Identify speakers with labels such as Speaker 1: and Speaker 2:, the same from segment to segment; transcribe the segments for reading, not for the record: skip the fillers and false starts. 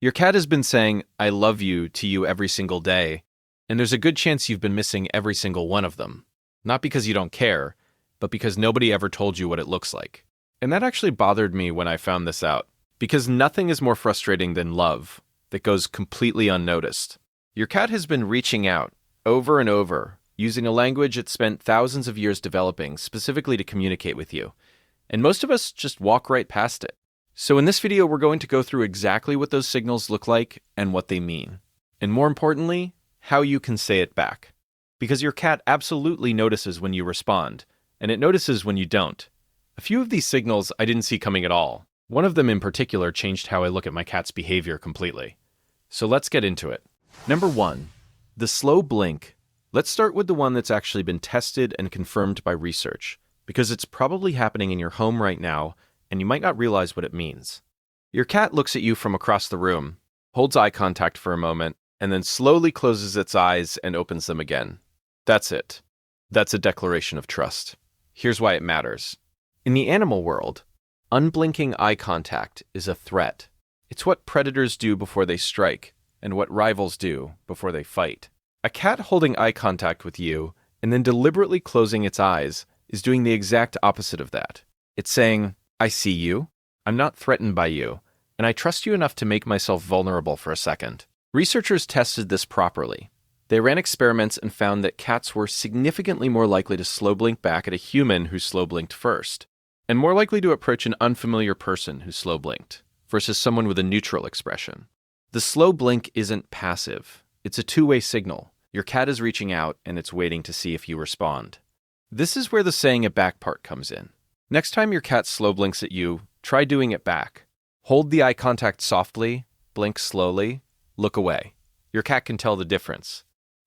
Speaker 1: Your cat has been saying, "I love you" to you every single day, and there's a good chance you've been missing every single one of them. Not because you don't care, but because nobody ever told you what it looks like. And that actually bothered me when I found this out, because nothing is more frustrating than love that goes completely unnoticed. Your cat has been reaching out over and over, using a language it spent thousands of years developing specifically to communicate with you, and most of us just walk right past it. So in this video, we're going to go through exactly what those signals look like and what they mean. And more importantly, how you can say it back. Because your cat absolutely notices when you respond, and it notices when you don't. A few of these signals I didn't see coming at all. One of them in particular changed how I look at my cat's behavior completely. So let's get into it. Number 1, the slow blink. Let's start with the one that's actually been tested and confirmed by research, because it's probably happening in your home right now, and you might not realize what it means. Your cat looks at you from across the room, holds eye contact for a moment, and then slowly closes its eyes and opens them again. That's it. That's a declaration of trust. Here's why it matters. In the animal world, unblinking eye contact is a threat. It's what predators do before they strike, and what rivals do before they fight. A cat holding eye contact with you and then deliberately closing its eyes is doing the exact opposite of that. It's saying, "I see you, I'm not threatened by you, and I trust you enough to make myself vulnerable for a second." Researchers tested this properly. They ran experiments and found that cats were significantly more likely to slow blink back at a human who slow blinked first, and more likely to approach an unfamiliar person who slow blinked, versus someone with a neutral expression. The slow blink isn't passive. It's a two-way signal. Your cat is reaching out, and it's waiting to see if you respond. This is where the saying it back part comes in. Next time your cat slow blinks at you, try doing it back. Hold the eye contact softly, blink slowly, look away. Your cat can tell the difference.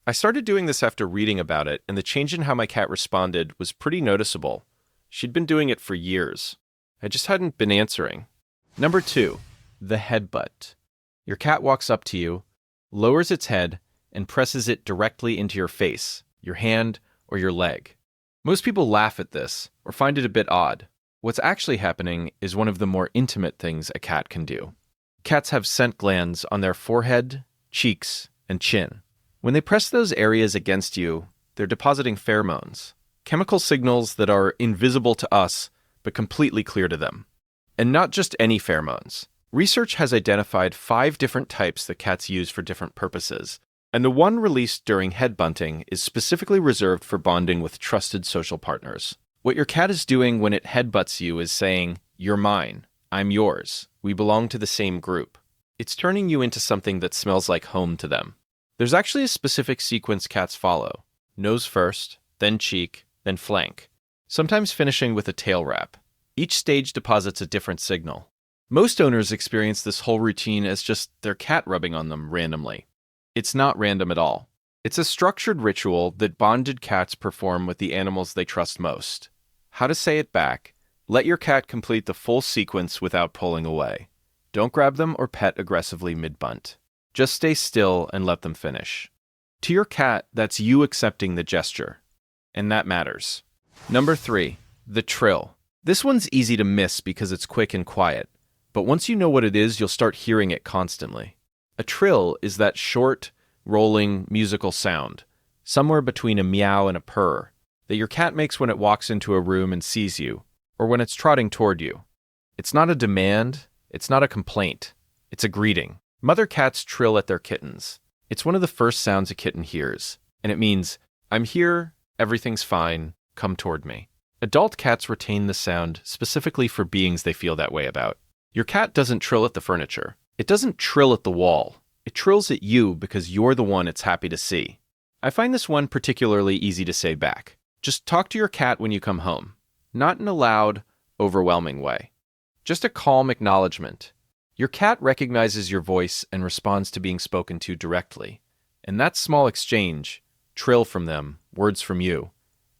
Speaker 1: I started doing this after reading about it, and the change in how my cat responded was pretty noticeable. She'd been doing it for years. I just hadn't been answering. Number 2, the headbutt. Your cat walks up to you, lowers its head, and presses it directly into your face, your hand, or your leg. Most people laugh at this, or find it a bit odd. What's actually happening is one of the more intimate things a cat can do. Cats have scent glands on their forehead, cheeks, and chin. When they press those areas against you, they're depositing pheromones, chemical signals that are invisible to us, but completely clear to them. And not just any pheromones. Research has identified 5 different types that cats use for different purposes, and the one released during headbutting is specifically reserved for bonding with trusted social partners. What your cat is doing when it headbutts you is saying, "You're mine, I'm yours, we belong to the same group." It's turning you into something that smells like home to them. There's actually a specific sequence cats follow: nose first, then cheek, then flank, sometimes finishing with a tail wrap. Each stage deposits a different signal. Most owners experience this whole routine as just their cat rubbing on them randomly. It's not random at all. It's a structured ritual that bonded cats perform with the animals they trust most. How to say it back: let your cat complete the full sequence without pulling away. Don't grab them or pet aggressively mid-bunt. Just stay still and let them finish. To your cat, that's you accepting the gesture. And that matters. Number 3, the trill. This one's easy to miss because it's quick and quiet, but once you know what it is, you'll start hearing it constantly. A trill is that short, rolling, musical sound, somewhere between a meow and a purr, that your cat makes when it walks into a room and sees you, or when it's trotting toward you. It's not a demand, it's not a complaint, it's a greeting. Mother cats trill at their kittens. It's one of the first sounds a kitten hears, and it means, "I'm here, everything's fine, come toward me." Adult cats retain the sound specifically for beings they feel that way about. Your cat doesn't trill at the furniture. It doesn't trill at the wall. It trills at you because you're the one it's happy to see. I find this one particularly easy to say back. Just talk to your cat when you come home. Not in a loud, overwhelming way. Just a calm acknowledgement. Your cat recognizes your voice and responds to being spoken to directly. And that small exchange, trill from them, words from you,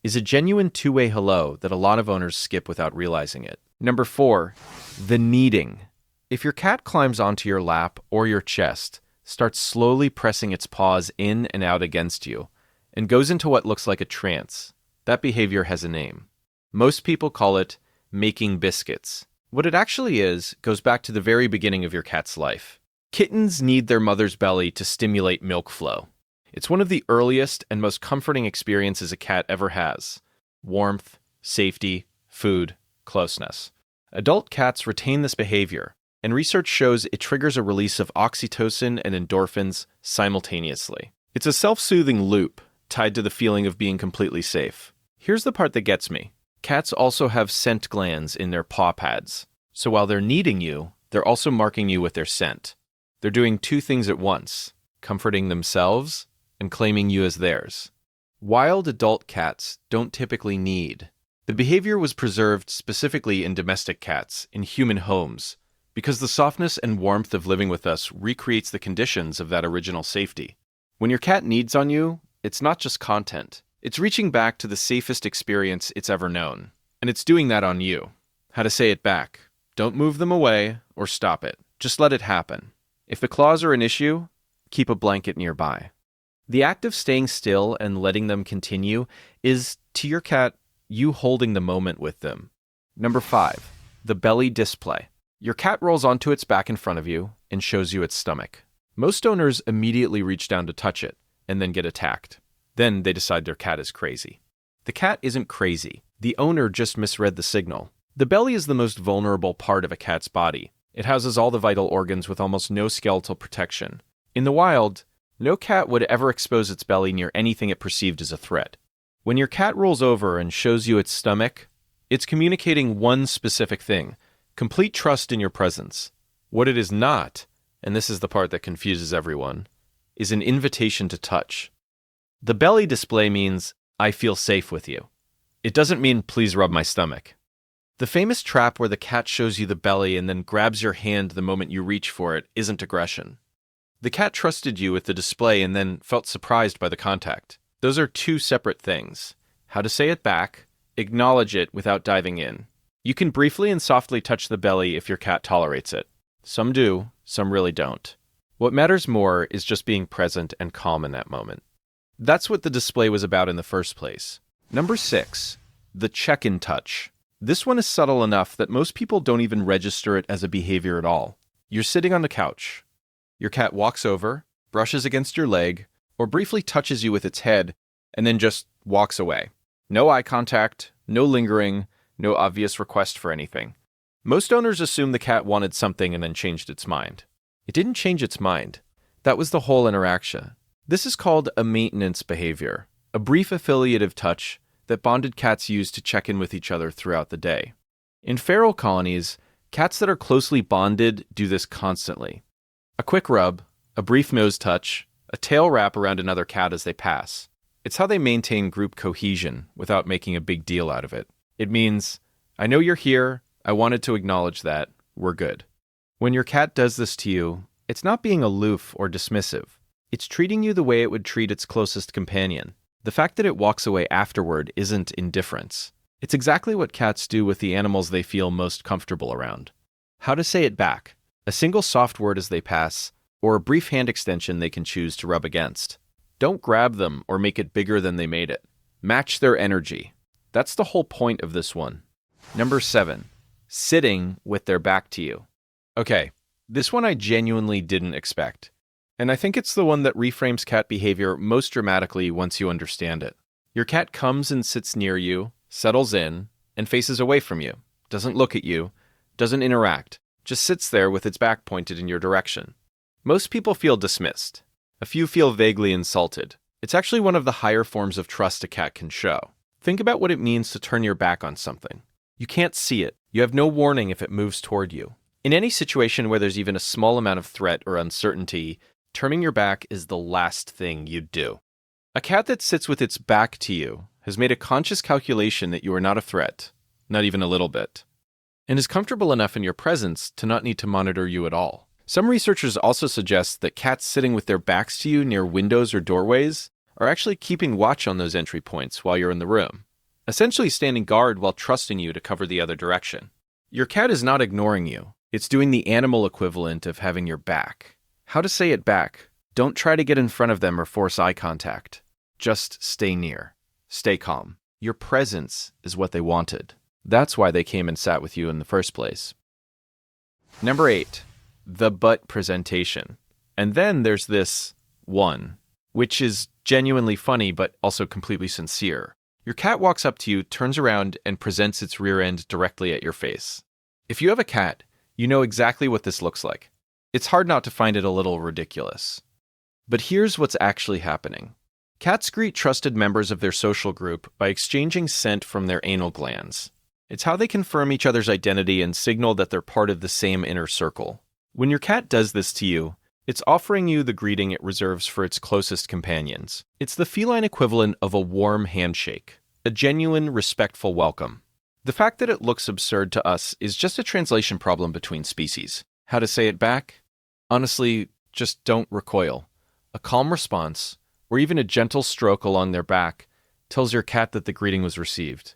Speaker 1: is a genuine two-way hello that a lot of owners skip without realizing it. Number 4, the kneading. If your cat climbs onto your lap or your chest, starts slowly pressing its paws in and out against you, and goes into what looks like a trance, that behavior has a name. Most people call it making biscuits. What it actually is goes back to the very beginning of your cat's life. Kittens need their mother's belly to stimulate milk flow. It's one of the earliest and most comforting experiences a cat ever has. Warmth, safety, food, closeness. Adult cats retain this behavior, and research shows it triggers a release of oxytocin and endorphins simultaneously. It's a self-soothing loop tied to the feeling of being completely safe. Here's the part that gets me. Cats also have scent glands in their paw pads. So while they're kneading you, they're also marking you with their scent. They're doing two things at once, comforting themselves and claiming you as theirs. Wild adult cats don't typically knead. The behavior was preserved specifically in domestic cats, in human homes, because the softness and warmth of living with us recreates the conditions of that original safety. When your cat kneads on you, it's not just content. It's reaching back to the safest experience it's ever known. And it's doing that on you. How to say it back. Don't move them away or stop it. Just let it happen. If the claws are an issue, keep a blanket nearby. The act of staying still and letting them continue is, to your cat, you holding the moment with them. Number 5, the belly display. Your cat rolls onto its back in front of you and shows you its stomach. Most owners immediately reach down to touch it and then get attacked. Then they decide their cat is crazy. The cat isn't crazy. The owner just misread the signal. The belly is the most vulnerable part of a cat's body. It houses all the vital organs with almost no skeletal protection. In the wild, no cat would ever expose its belly near anything it perceived as a threat. When your cat rolls over and shows you its stomach, it's communicating one specific thing: complete trust in your presence. What it is not, and this is the part that confuses everyone, is an invitation to touch. The belly display means, I feel safe with you. It doesn't mean, please rub my stomach. The famous trap where the cat shows you the belly and then grabs your hand the moment you reach for it isn't aggression. The cat trusted you with the display and then felt surprised by the contact. Those are two separate things. How to say it back, acknowledge it without diving in. You can briefly and softly touch the belly if your cat tolerates it. Some do, some really don't. What matters more is just being present and calm in that moment. That's what the display was about in the first place. Number 6, the check-in touch. This one is subtle enough that most people don't even register it as a behavior at all. You're sitting on the couch. Your cat walks over, brushes against your leg, or briefly touches you with its head, and then just walks away. No eye contact, no lingering, no obvious request for anything. Most owners assume the cat wanted something and then changed its mind. It didn't change its mind. That was the whole interaction. This is called a maintenance behavior, a brief affiliative touch that bonded cats use to check in with each other throughout the day. In feral colonies, cats that are closely bonded do this constantly. A quick rub, a brief nose touch, a tail wrap around another cat as they pass. It's how they maintain group cohesion without making a big deal out of it. It means, I know you're here, I wanted to acknowledge that, we're good. When your cat does this to you, it's not being aloof or dismissive. It's treating you the way it would treat its closest companion. The fact that it walks away afterward isn't indifference. It's exactly what cats do with the animals they feel most comfortable around. How to say it back. A single soft word as they pass, or a brief hand extension they can choose to rub against. Don't grab them or make it bigger than they made it. Match their energy. That's the whole point of this one. Number 7, sitting with their back to you. Okay, this one I genuinely didn't expect. And I think it's the one that reframes cat behavior most dramatically once you understand it. Your cat comes and sits near you, settles in, and faces away from you. Doesn't look at you, doesn't interact, just sits there with its back pointed in your direction. Most people feel dismissed. A few feel vaguely insulted. It's actually one of the higher forms of trust a cat can show. Think about what it means to turn your back on something. You can't see it. You have no warning if it moves toward you. In any situation where there's even a small amount of threat or uncertainty, turning your back is the last thing you'd do. A cat that sits with its back to you has made a conscious calculation that you are not a threat, not even a little bit, and is comfortable enough in your presence to not need to monitor you at all. Some researchers also suggest that cats sitting with their backs to you near windows or doorways are actually keeping watch on those entry points while you're in the room, essentially standing guard while trusting you to cover the other direction. Your cat is not ignoring you. It's doing the animal equivalent of having your back. How to say it back. Don't try to get in front of them or force eye contact. Just stay near. Stay calm. Your presence is what they wanted. That's why they came and sat with you in the first place. Number 8, the butt presentation. And then there's this one, which is genuinely funny but also completely sincere. Your cat walks up to you, turns around, and presents its rear end directly at your face. If you have a cat, you know exactly what this looks like. It's hard not to find it a little ridiculous. But here's what's actually happening. Cats greet trusted members of their social group by exchanging scent from their anal glands. It's how they confirm each other's identity and signal that they're part of the same inner circle. When your cat does this to you, it's offering you the greeting it reserves for its closest companions. It's the feline equivalent of a warm handshake, a genuine, respectful welcome. The fact that it looks absurd to us is just a translation problem between species. How to say it back? Honestly, just don't recoil. A calm response, or even a gentle stroke along their back, tells your cat that the greeting was received.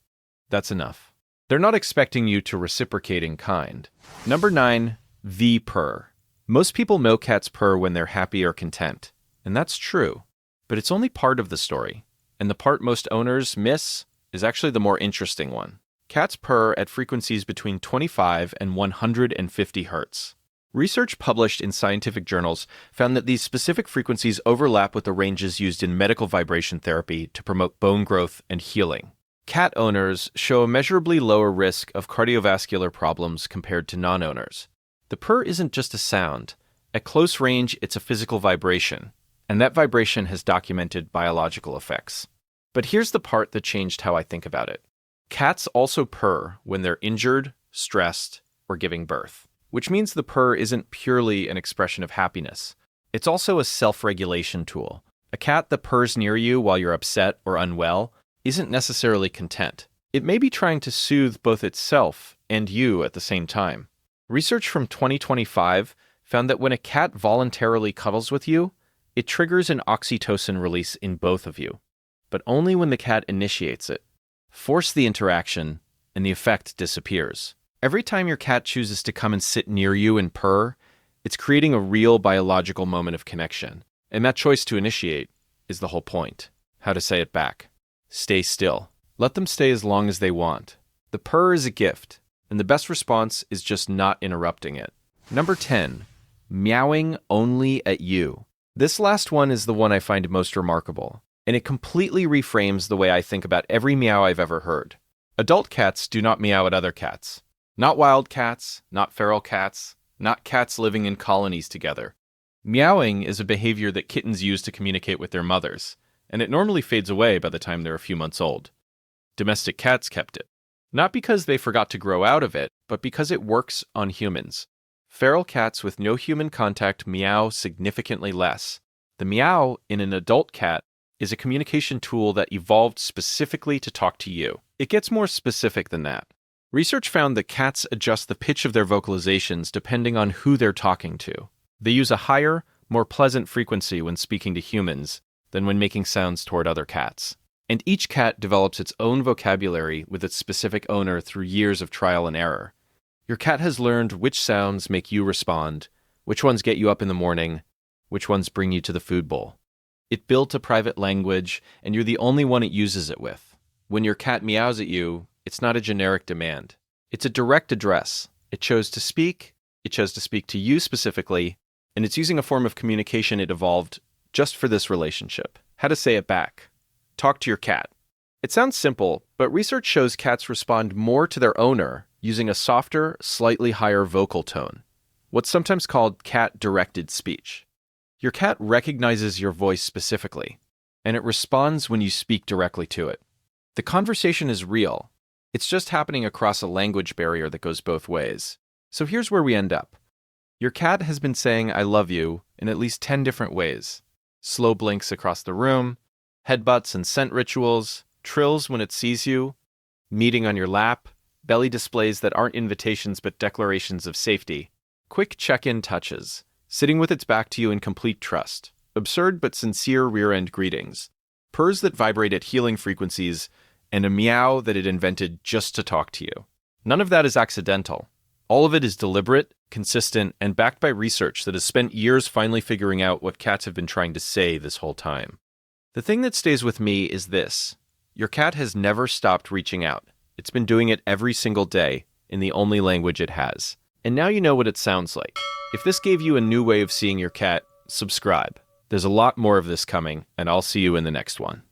Speaker 1: That's enough. They're not expecting you to reciprocate in kind. Number 9, the purr. Most people know cats purr when they're happy or content, and that's true. But it's only part of the story, and the part most owners miss is actually the more interesting one. Cats purr at frequencies between 25 and 150 hertz. Research published in scientific journals found that these specific frequencies overlap with the ranges used in medical vibration therapy to promote bone growth and healing. Cat owners show a measurably lower risk of cardiovascular problems compared to non-owners. The purr isn't just a sound. At close range, it's a physical vibration, and that vibration has documented biological effects. But here's the part that changed how I think about it. Cats also purr when they're injured, stressed, or giving birth, which means the purr isn't purely an expression of happiness. It's also a self-regulation tool. A cat that purrs near you while you're upset or unwell isn't necessarily content. It may be trying to soothe both itself and you at the same time. Research from 2025 found that when a cat voluntarily cuddles with you, it triggers an oxytocin release in both of you, but only when the cat initiates it. Force the interaction, and the effect disappears. Every time your cat chooses to come and sit near you and purr, it's creating a real biological moment of connection. And that choice to initiate is the whole point. How to say it back. Stay still. Let them stay as long as they want. The purr is a gift, and the best response is just not interrupting it. Number 10, meowing only at you. This last one is the one I find most remarkable, and it completely reframes the way I think about every meow I've ever heard. Adult cats do not meow at other cats. Not wild cats, not feral cats, not cats living in colonies together. Meowing is a behavior that kittens use to communicate with their mothers, and it normally fades away by the time they're a few months old. Domestic cats kept it. Not because they forgot to grow out of it, but because it works on humans. Feral cats with no human contact meow significantly less. The meow in an adult cat is a communication tool that evolved specifically to talk to you. It gets more specific than that. Research found that cats adjust the pitch of their vocalizations depending on who they're talking to. They use a higher, more pleasant frequency when speaking to humans than when making sounds toward other cats. And each cat develops its own vocabulary with its specific owner through years of trial and error. Your cat has learned which sounds make you respond, which ones get you up in the morning, which ones bring you to the food bowl. It built a private language, and you're the only one it uses it with. When your cat meows at you, it's not a generic demand. It's a direct address. It chose to speak to you specifically, and it's using a form of communication it evolved just for this relationship. How to say it back. Talk to your cat. It sounds simple, but research shows cats respond more to their owner using a softer, slightly higher vocal tone, what's sometimes called cat-directed speech. Your cat recognizes your voice specifically, and it responds when you speak directly to it. The conversation is real. It's just happening across a language barrier that goes both ways. So here's where we end up. Your cat has been saying I love you in at least 10 different ways. Slow blinks across the room, headbutts and scent rituals, trills when it sees you, meeting on your lap, belly displays that aren't invitations but declarations of safety, quick check-in touches, sitting with its back to you in complete trust, absurd but sincere rear-end greetings, purrs that vibrate at healing frequencies, and a meow that it invented just to talk to you. None of that is accidental. All of it is deliberate, consistent, and backed by research that has spent years finally figuring out what cats have been trying to say this whole time. The thing that stays with me is this. Your cat has never stopped reaching out. It's been doing it every single day in the only language it has. And now you know what it sounds like. If this gave you a new way of seeing your cat, subscribe. There's a lot more of this coming, and I'll see you in the next one.